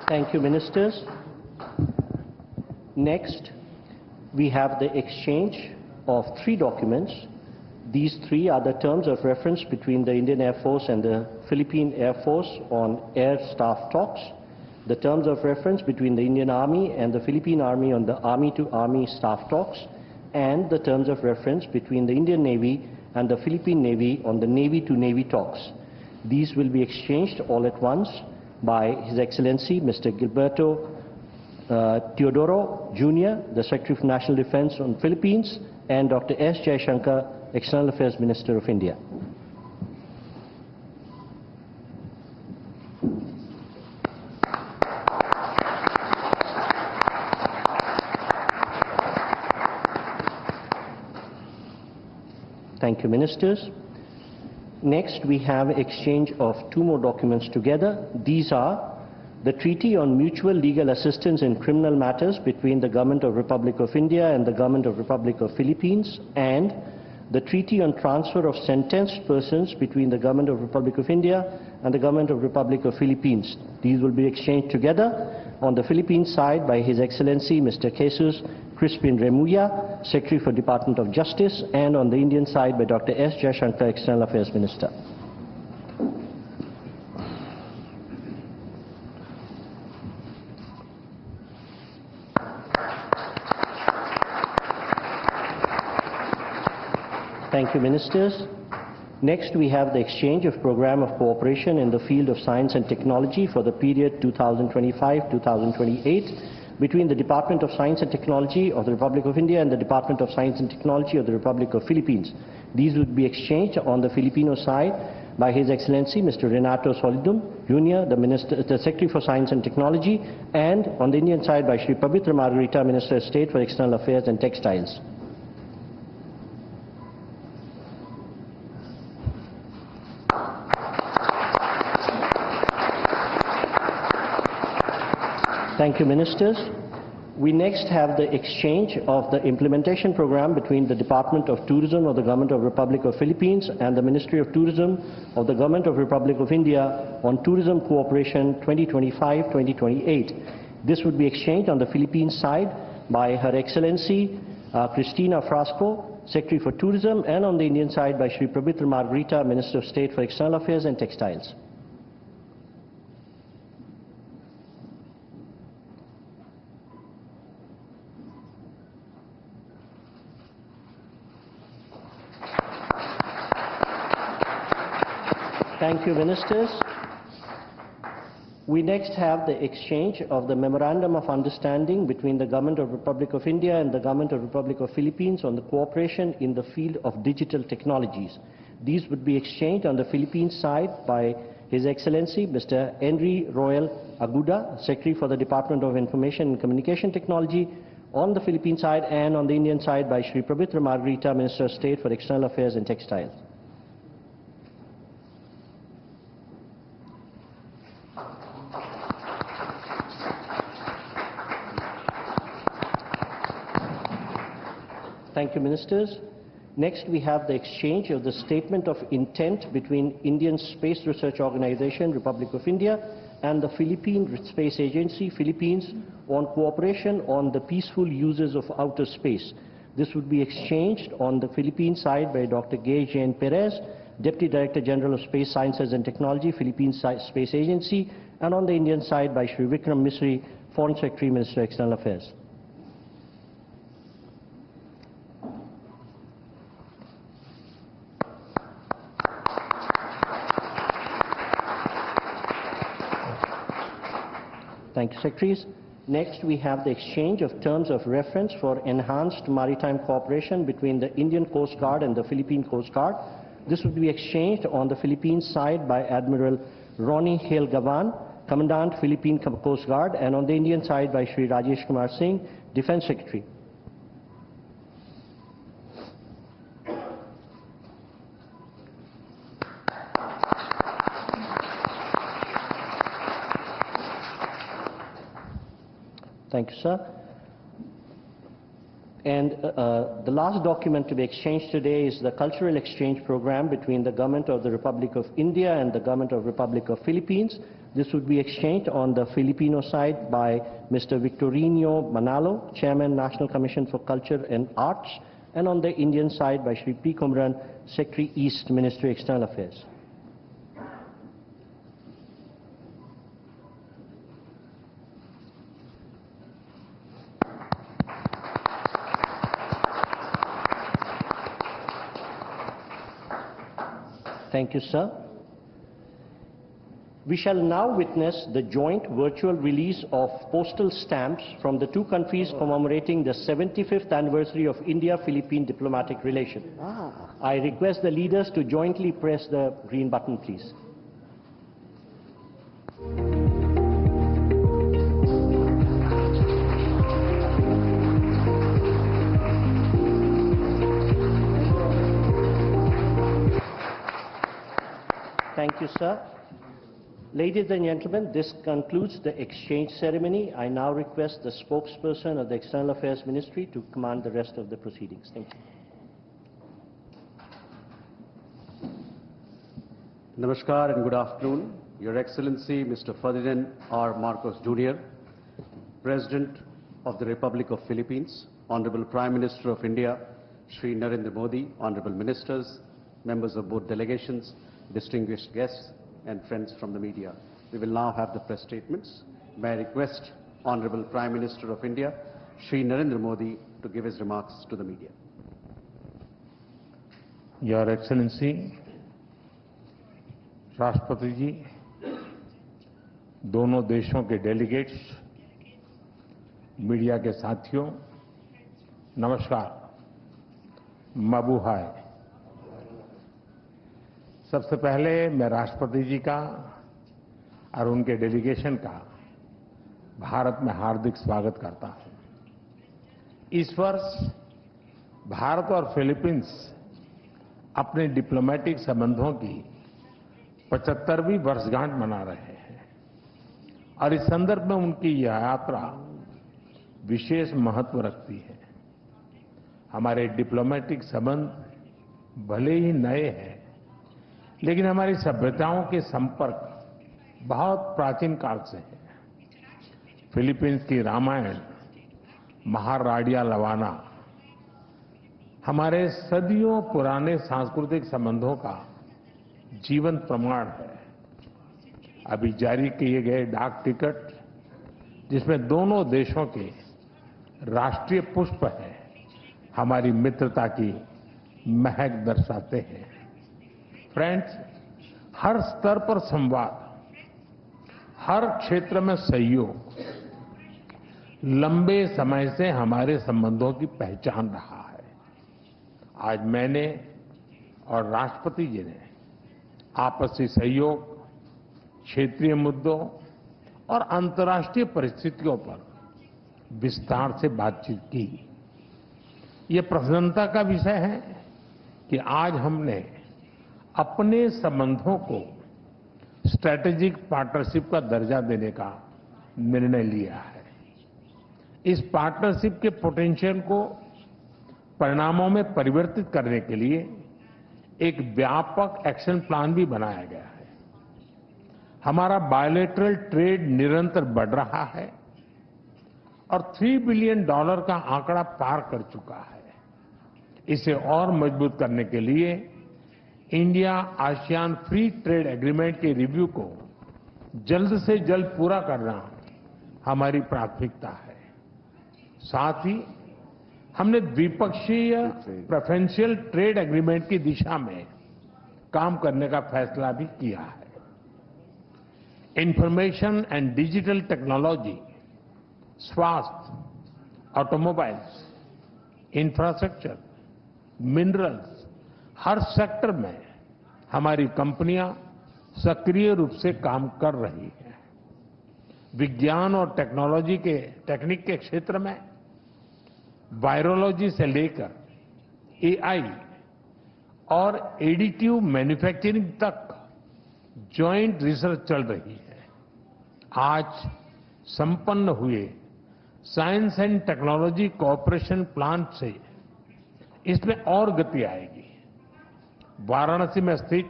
Thank you, Ministers. Next, we have the exchange of 3 documents. These 3 are the terms of reference between the Indian Air Force and the Philippine Air Force on air staff talks, the terms of reference between the Indian Army and the Philippine Army on the Army-to-Army staff talks, and the terms of reference between the Indian Navy and the Philippine Navy on the Navy-to-Navy talks. These will be exchanged all at once by His Excellency Mr. Gilberto Teodoro Jr., the Secretary for National Defense on Philippines, and Dr. S. Jaishankar, External Affairs Minister of India. Thank you, Ministers. Next, we have exchange of 2 more documents together. These are the Treaty on Mutual Legal Assistance in Criminal Matters between the Government of Republic of India and the Government of Republic of Philippines, and the Treaty on Transfer of Sentenced Persons between the Government of Republic of India and the Government of Republic of Philippines. These will be exchanged together on the Philippine side by His Excellency Mr. Jesus Crispin Remulla, Secretary for Department of Justice, and on the Indian side by Dr. S. Jaishankar, External Affairs Minister. Thank you, Ministers. Next, we have the exchange of program of cooperation in the field of science and technology for the period 2025-2028 between the Department of Science and Technology of the Republic of India and the Department of Science and Technology of the Republic of Philippines. These would be exchanged on the Filipino side by His Excellency Mr. Renato Solidum Jr., the Secretary for Science and Technology, and on the Indian side by Shri Pavitra Margarita, Minister of State for External Affairs and Textiles. Thank you, Ministers. We next have the exchange of the implementation program between the Department of Tourism of the Government of Republic of Philippines and the Ministry of Tourism of the Government of Republic of India on Tourism Cooperation 2025-2028. This would be exchanged on the Philippine side by Her Excellency Cristina Frasco, Secretary for Tourism, and on the Indian side by Shri Pavitra Margarita, Minister of State for External Affairs and Textiles. Thank you, Ministers. We next have the exchange of the Memorandum of Understanding between the Government of Republic of India and the Government of Republic of Philippines on the cooperation in the field of digital technologies. These would be exchanged on the Philippine side by His Excellency Mr. Henry Royal Aguda, Secretary for the Department of Information and Communication Technology on the Philippine side, and on the Indian side by Shri Pavitra Margarita, Minister of State for External Affairs and Textiles. Thank you, Ministers. Next, we have the exchange of the Statement of Intent between Indian Space Research Organization, Republic of India, and the Philippine Space Agency, Philippines, on cooperation on the peaceful uses of outer space. This would be exchanged on the Philippine side by Dr. Gay Jane Perez, Deputy Director General of Space Sciences and Technology, Philippine Space Agency, and on the Indian side by Shri Vikram Misri, Foreign Secretary, Minister of External Affairs. Thank you, Secretaries. Next, we have the exchange of terms of reference for enhanced maritime cooperation between the Indian Coast Guard and the Philippine Coast Guard. This would be exchanged on the Philippine side by Admiral Ronnie Hale Gavan, Commandant Philippine Coast Guard, and on the Indian side by Shri Rajesh Kumar Singh, Defense Secretary. Thank you, sir. And the last document to be exchanged today is the Cultural Exchange Program between the Government of the Republic of India and the Government of the Republic of Philippines. This would be exchanged on the Filipino side by Mr. Victorino Manalo, Chairman, National Commission for Culture and Arts, and on the Indian side by Shri P. Kumran, Secretary East, Ministry of External Affairs. Thank you, sir. We shall now witness the joint virtual release of postal stamps from the two countries commemorating the 75th anniversary of India-Philippine diplomatic relation. I request the leaders to jointly press the green button, please. Thank you, sir. Ladies and gentlemen, this concludes the exchange ceremony. I now request the spokesperson of the External Affairs Ministry to command the rest of the proceedings. Thank you. Namaskar and good afternoon. Your Excellency, Mr. Ferdinand R. Marcos Jr., President of the Republic of Philippines, Honorable Prime Minister of India, Shri Narendra Modi, Honorable Ministers, members of both delegations, distinguished guests, and friends from the media. We will now have the press statements. May I request Honorable Prime Minister of India, Shri Narendra Modi, to give his remarks to the media. Your Excellency, राष्ट्रपति जी, दोनों देशों के delegates, media के साथियों, नमस्कार, माबूहाय। सबसे पहले मैं राष्ट्रपति जी का और उनके डेलीगेशन का भारत में हार्दिक स्वागत करता हूं। इस वर्ष भारत और फिलीपींस अपने डिप्लोमेटिक संबंधों की 75वीं वर्षगांठ मना रहे हैं और इस संदर्भ में उनकी यह यात्रा विशेष महत्व रखती है। हमारे डिप्लोमेटिक संबंध भले ही नए हैं, लेकिन हमारी सभ्यताओं के संपर्क बहुत प्राचीन काल से है। फिलीपींस की रामायण, महाराडिया लवाना हमारे सदियों पुराने सांस्कृतिक संबंधों का जीवंत प्रमाण है। अभी जारी किए गए डाक टिकट, जिसमें दोनों देशों के राष्ट्रीय पुष्प हैं, हमारी मित्रता की महक दर्शाते हैं। फ्रेंड्स, हर स्तर पर संवाद, हर क्षेत्र में सहयोग लंबे समय से हमारे संबंधों की पहचान रहा है। आज मैंने और राष्ट्रपति जी ने आपसी सहयोग, क्षेत्रीय मुद्दों और अंतर्राष्ट्रीय परिस्थितियों पर विस्तार से बातचीत की। ये प्रसन्नता का विषय है कि आज हमने अपने संबंधों को स्ट्रैटेजिक पार्टनरशिप का दर्जा देने का निर्णय लिया है। इस पार्टनरशिप के पोटेंशियल को परिणामों में परिवर्तित करने के लिए एक व्यापक एक्शन प्लान भी बनाया गया है। हमारा बायलैटरल ट्रेड निरंतर बढ़ रहा है और $3 बिलियन का आंकड़ा पार कर चुका है। इसे और मजबूत करने के लिए India ASEAN free trade agreement के रिव्यू को जल्द से जल्द पूरा करना हमारी प्राथमिकता है। साथ ही हमने द्विपक्षीय प्रेफरेंशियल ट्रेड एग्रीमेंट की दिशा में काम करने का फैसला भी किया है। इंफॉर्मेशन एंड डिजिटल टेक्नोलॉजी, स्वास्थ्य, ऑटोमोबाइल्स, इंफ्रास्ट्रक्चर, मिनरल्स, हर सेक्टर में हमारी कंपनियां सक्रिय रूप से काम कर रही हैं। विज्ञान और टेक्निक के क्षेत्र में वायरोलॉजी से लेकर एआई और एडिटिव मैन्युफैक्चरिंग तक जॉइंट रिसर्च चल रही है। आज संपन्न हुए science and technology cooperation plan से इसमें और गति आएगी। वाराणसी में स्थित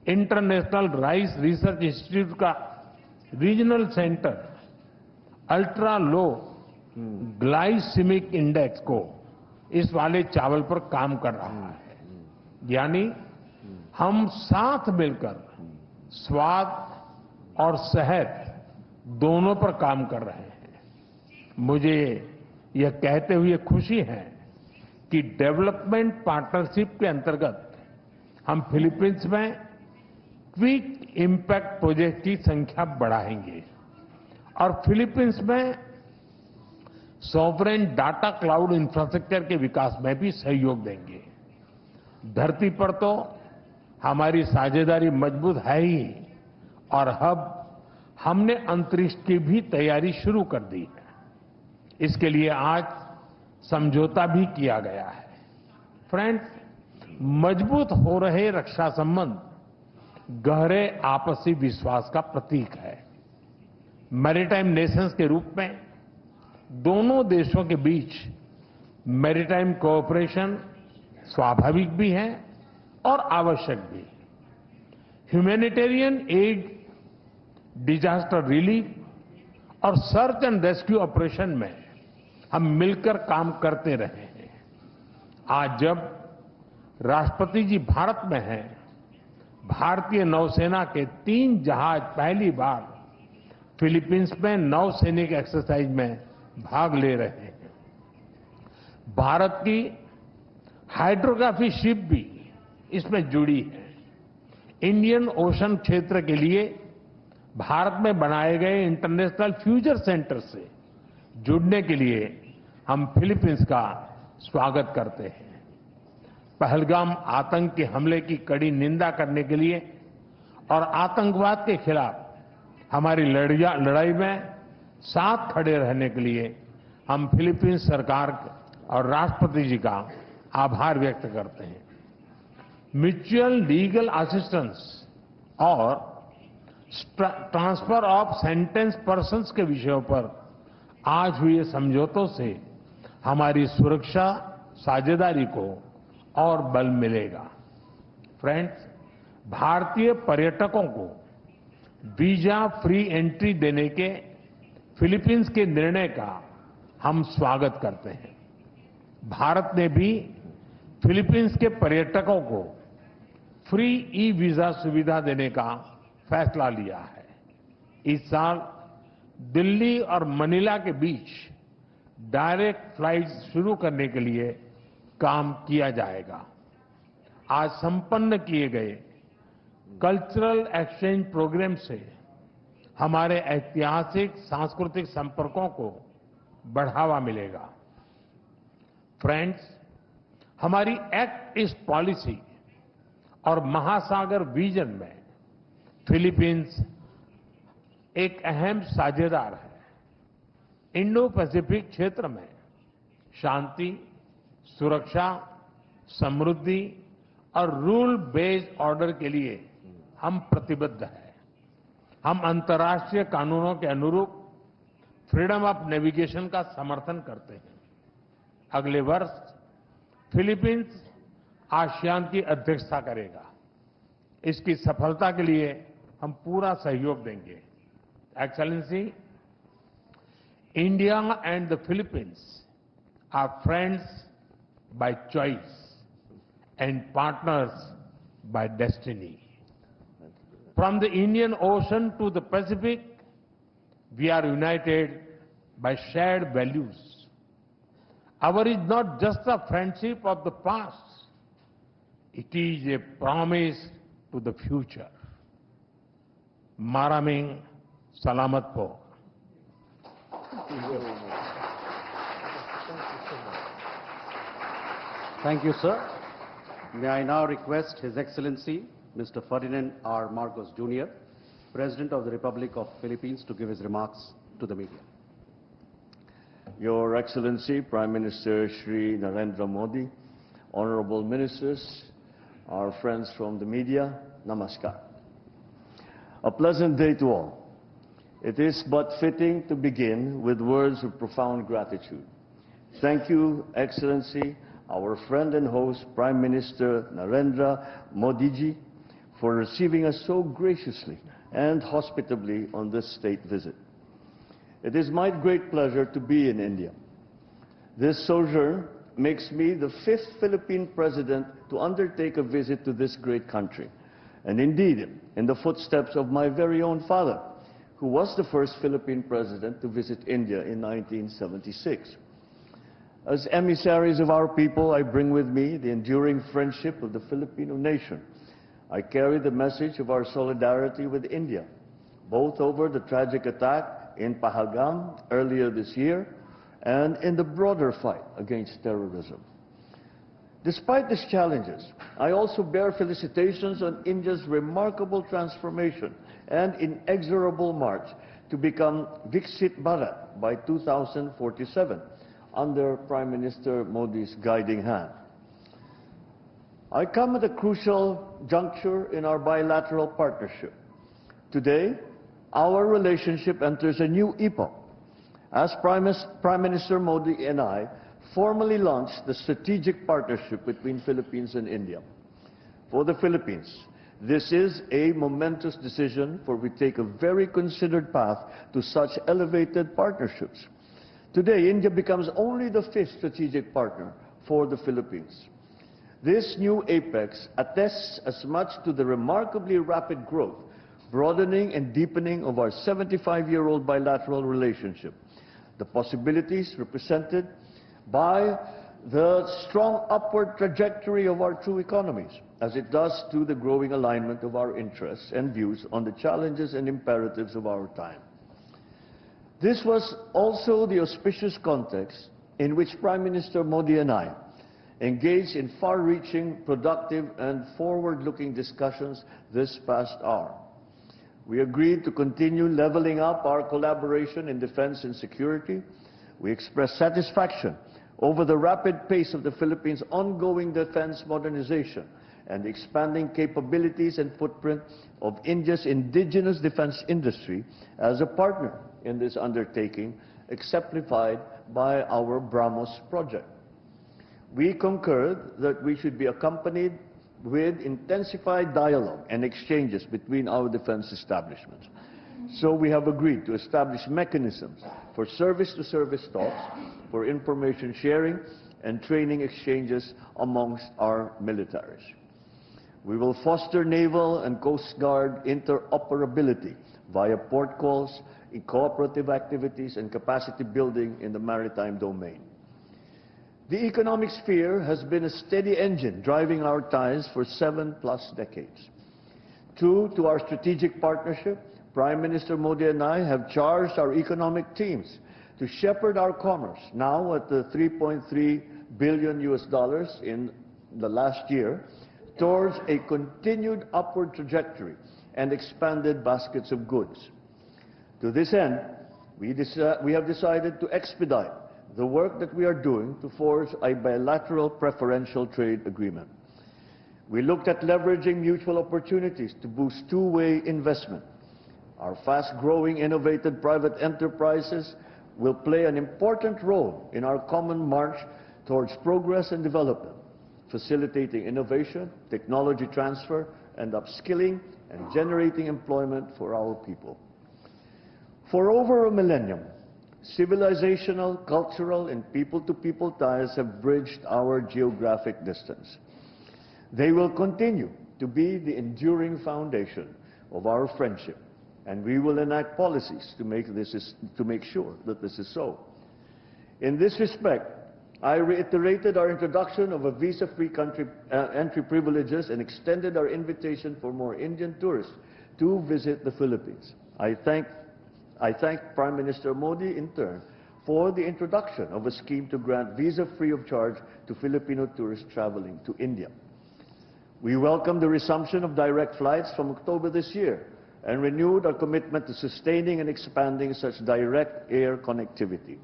इंटरनेशनल राइस रिसर्च इंस्टीट्यूट का regional centre ultra low glycemic index को इस वाले चावल पर काम कर रहा है। यानी हम साथ मिलकर स्वाद और सेहत दोनों पर काम कर रहे हैं। मुझे यह कहते हुए खुशी है कि डेवलपमेंट पार्टनरशिप के अंतर्गत हम फिलीपींस में क्विक इम्पैक्ट प्रोजेक्ट की संख्या बढ़ाएंगे और फिलीपींस में सॉवरेन डाटा क्लाउड इंफ्रास्ट्रक्चर के विकास में भी सहयोग देंगे। धरती पर तो हमारी साझेदारी मजबूत है ही और अब हमने अंतरिक्ष की भी तैयारी शुरू कर दी है। इसके लिए आज समझौता भी किया गया है। फ्रेंड्स, मजबूत हो रहे रक्षा संबंध गहरे आपसी विश्वास का प्रतीक है। मैरीटाइम नेशंस के रूप में दोनों देशों के बीच मैरीटाइम कोऑपरेशन स्वाभाविक भी है और आवश्यक भी। ह्यूमैनिटेरियन एड, डिजास्टर रिलीफ और सर्च एंड रेस्क्यू ऑपरेशन में हम मिलकर काम करते रहे हैं। आज जब राष्ट्रपति जी भारत में हैं, भारतीय नौसेना के 3 जहाज पहली बार फिलीपींस में नौसैनिक एक्सरसाइज में भाग ले रहे हैं। भारत की हाइड्रोग्राफी शिप भी इसमें जुड़ी है। इंडियन ओशन क्षेत्र के लिए भारत में बनाए गए इंटरनेशनल फ्यूचर सेंटर से जुड़ने के लिए हम फिलीपींस का स्वागत करते हैं। पहलगाम आतंक के हमले की कड़ी निंदा करने के लिए और आतंकवाद के खिलाफ हमारी लड़ाई में साथ खड़े रहने के लिए हम फिलीपींस सरकार और राष्ट्रपति जी का आभार व्यक्त करते हैं। म्यूचुअल लीगल असिस्टेंस और ट्रांसफर ऑफ सेंटेंस पर्सन्स के विषयों पर आज हुए समझौतों से हमारी सुरक्षा साझेदारी को और बल मिलेगा। फ्रेंड्स, भारतीय पर्यटकों को वीजा फ्री एंट्री देने के फिलीपींस के निर्णय का हम स्वागत करते हैं। भारत ने भी फिलीपींस के पर्यटकों को फ्री ई वीजा सुविधा देने का फैसला लिया है। इस साल दिल्ली और मनीला के बीच डायरेक्ट फ्लाइट्स शुरू करने के लिए काम किया जाएगा। आज संपन्न किए गए कल्चरल एक्सचेंज प्रोग्राम से हमारे ऐतिहासिक सांस्कृतिक संपर्कों को बढ़ावा मिलेगा। फ्रेंड्स, हमारी एक्ट ईस्ट पॉलिसी और महासागर विजन में फिलीपींस एक अहम साझेदार है। इंडो पैसिफिक क्षेत्र में शांति, सुरक्षा, समृद्धि और रूल बेस्ड ऑर्डर के लिए हम प्रतिबद्ध हैं। हम अंतर्राष्ट्रीय कानूनों के अनुरूप फ्रीडम ऑफ नेविगेशन का समर्थन करते हैं। अगले वर्ष फिलीपींस आसियान की अध्यक्षता करेगा। इसकी सफलता के लिए हम पूरा सहयोग देंगे। Excellency, India and the Philippines are friends by choice and partners by destiny. From the Indian Ocean to the Pacific, we are united by shared values. Our is not just a friendship of the past, it is a promise to the future. Maraming Salamat po. Thank you, sir. May I now request His Excellency, Mr. Ferdinand R. Marcos Jr., President of the Republic of Philippines, to give his remarks to the media. Your Excellency, Prime Minister Shri Narendra Modi, Honorable Ministers, our friends from the media, Namaskar. A pleasant day to all. It is but fitting to begin with words of profound gratitude. Thank you, Excellency, our friend and host, Prime Minister Narendra Modi ji, for receiving us so graciously and hospitably on this state visit. It is my great pleasure to be in India. This sojourn makes me the 5th Philippine president to undertake a visit to this great country, and indeed in the footsteps of my very own father, who was the first Philippine president to visit India in 1976. As emissaries of our people, I bring with me the enduring friendship of the Filipino nation. I carry the message of our solidarity with India, both over the tragic attack in Pahalgam earlier this year and in the broader fight against terrorism. Despite these challenges, I also bear felicitations on India's remarkable transformation and inexorable march to become Viksit Bharat by 2047 under Prime Minister Modi's guiding hand. I come at a crucial juncture in our bilateral partnership. Today, our relationship enters a new epoch as Prime Minister Modi and I formally launched the strategic partnership between Philippines and India. For the Philippines, this is a momentous decision, for we take a very considered path to such elevated partnerships. Today, India becomes only the 5th strategic partner for the Philippines. This new apex attests as much to the remarkably rapid growth, broadening and deepening of our 75-year-old bilateral relationship, the possibilities represented by the strong upward trajectory of our two economies, as it does to the growing alignment of our interests and views on the challenges and imperatives of our time. This was also the auspicious context in which Prime Minister Modi and I engaged in far-reaching, productive and forward-looking discussions this past hour. We agreed to continue leveling up our collaboration in defense and security. We expressed satisfaction over the rapid pace of the Philippines' ongoing defense modernization and the expanding capabilities and footprint of India's indigenous defense industry as a partner in this undertaking, exemplified by our BrahMos project. We concurred that we should be accompanied with intensified dialogue and exchanges between our defense establishments. So we have agreed to establish mechanisms for service-to-service talks, for information sharing and training exchanges amongst our militaries. We will foster naval and Coast Guard interoperability via port calls, in cooperative activities and capacity building in the maritime domain. The economic sphere has been a steady engine driving our ties for 7+ decades. True to our strategic partnership, Prime Minister Modi and I have charged our economic teams to shepherd our commerce, now at the $3.3 billion in the last year, towards a continued upward trajectory and expanded baskets of goods. To this end, we have decided to expedite the work that we are doing to forge a bilateral preferential trade agreement. We looked at leveraging mutual opportunities to boost two-way investment. Our fast-growing, innovative private enterprises will play an important role in our common march towards progress and development, facilitating innovation, technology transfer, and upskilling, and generating employment for our people. For over a millennium, civilizational, cultural, and people-to-people ties have bridged our geographic distance. They will continue to be the enduring foundation of our friendship, and we will enact policies to make sure that this is so. In this respect, I reiterated our introduction of a visa-free entry privileges and extended our invitation for more Indian tourists to visit the Philippines. I thank Prime Minister Modi in turn for the introduction of a scheme to grant visa free of charge to Filipino tourists traveling to India. We welcome the resumption of direct flights from October this year and renewed our commitment to sustaining and expanding such direct air connectivity.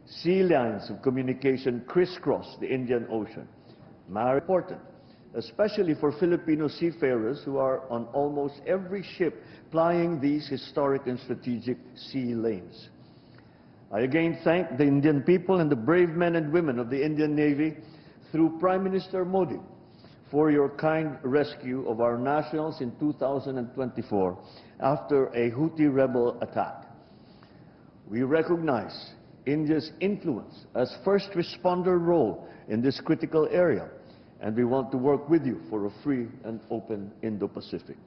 Sea lines of communication crisscross the Indian Ocean. Very important, especially for Filipino seafarers who are on almost every ship plying these historic and strategic sea lanes. I again thank the Indian people and the brave men and women of the Indian Navy through Prime Minister Modi for your kind rescue of our nationals in 2024 after a Houthi rebel attack. We recognize India's influence as first responder role in this critical area, and we want to work with you for a free and open Indo-Pacific.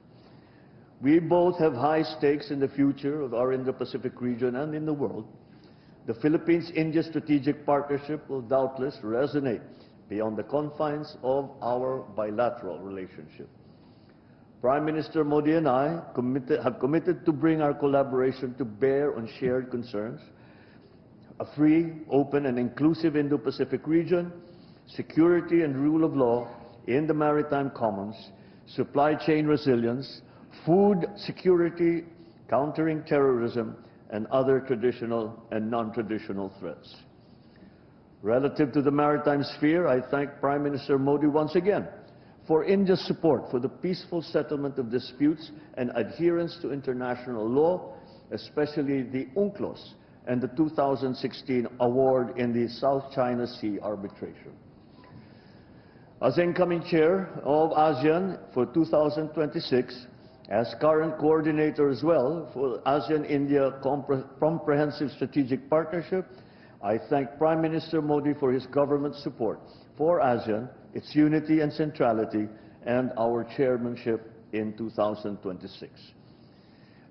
We both have high stakes in the future of our Indo-Pacific region and in the world. The Philippines-India strategic partnership will doubtless resonate beyond the confines of our bilateral relationship. Prime Minister Modi and I have committed to bring our collaboration to bear on shared concerns: a free, open, and inclusive Indo-Pacific region, security and rule of law in the maritime commons, supply chain resilience, food security, countering terrorism, and other traditional and non-traditional threats. Relative to the maritime sphere, I thank Prime Minister Modi once again for India's support for the peaceful settlement of disputes and adherence to international law, especially the UNCLOS and the 2016 award in the South China Sea arbitration. As incoming chair of ASEAN for 2026, as current coordinator as well for ASEAN-India Comprehensive Strategic Partnership, I thank Prime Minister Modi for his government's support for ASEAN, its unity and centrality, and our chairmanship in 2026.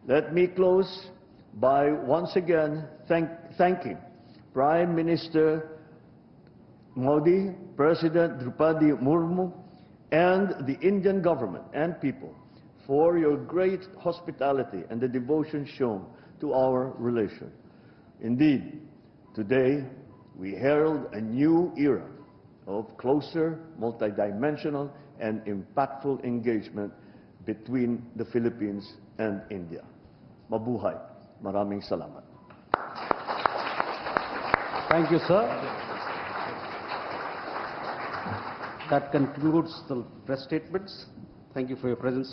Let me close by once again thanking Prime Minister Modi, President Draupadi Murmu, and the Indian government and people for your great hospitality and the devotion shown to our relation. Indeed, today we herald a new era of closer, multidimensional, and impactful engagement between the Philippines and India. Mabuhay. Maraming salamat. Thank you, sir. That concludes the press statements. Thank you for your presence.